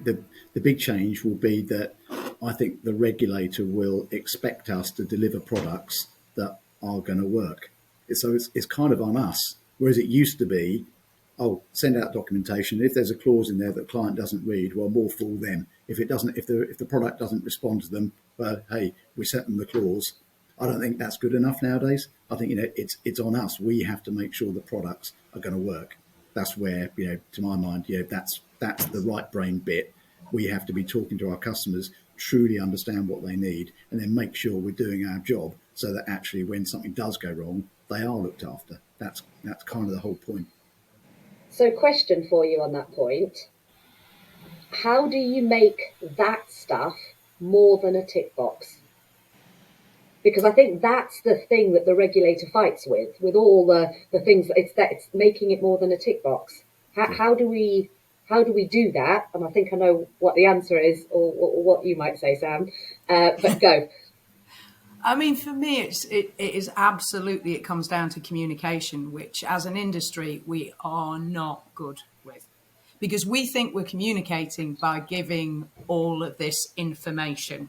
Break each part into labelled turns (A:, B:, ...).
A: the big change will be that I think the regulator will expect us to deliver products that are going to work. So it's kind of on us, whereas it used to be, oh, send out documentation. If there's a clause in there that the client doesn't read, well, more fool them. If it doesn't, if the product doesn't respond to them, well, hey, we sent them the clause. I don't think that's good enough nowadays. I think it's on us. We have to make sure the products are going to work. That's where, to my mind, that's the right brain bit. We have to be talking to our customers, truly understand what they need, and then make sure we're doing our job so that actually when something does go wrong, they are looked after. That's kind of the whole point.
B: So, question for you on that point. How do you make that stuff more than a tick box? Because I think that's the thing that the regulator fights with all the things. It's making it more than a tick box. How do we do that? And I think I know what the answer is, or what you might say, Sam. But go.
C: I mean, for me, it is absolutely, it comes down to communication, which as an industry, we are not good with. Because we think we're communicating by giving all of this information.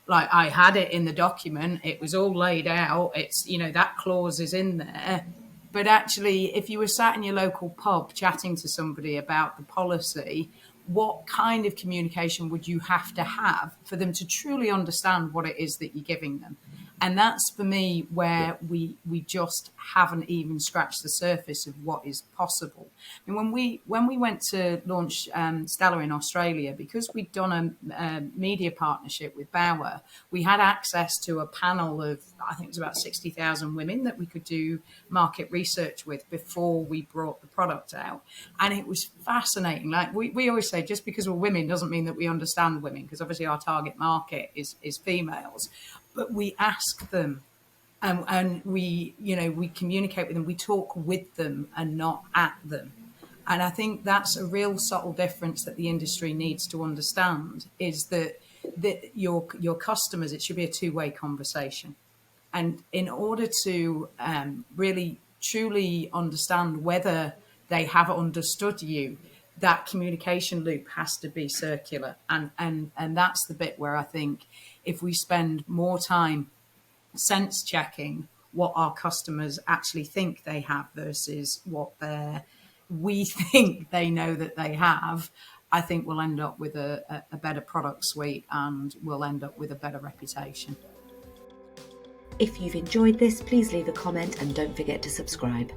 C: Like, I had it in the document, it was all laid out, it's, that clause is in there. But actually, if you were sat in your local pub chatting to somebody about the policy, what kind of communication would you have to have for them to truly understand what it is that you're giving them? And that's, for me, where we just haven't even scratched the surface of what is possible. I mean, when we went to launch Stella in Australia, because we'd done a media partnership with Bauer, we had access to a panel of, I think it was about 60,000 women that we could do market research with before we brought the product out. And it was fascinating. Like we always say, just because we're women doesn't mean that we understand women, because obviously our target market is females. But we ask them, and we communicate with them. We talk with them and not at them. And I think that's a real subtle difference that the industry needs to understand, is that your customers, it should be a two-way conversation. And in order to really truly understand whether they have understood you, that communication loop has to be circular. And that's the bit where I think if we spend more time sense checking what our customers actually think they have versus what we think they know that they have, I think we'll end up with a better product suite, and we'll end up with a better reputation.
D: If you've enjoyed this, please leave a comment and don't forget to subscribe.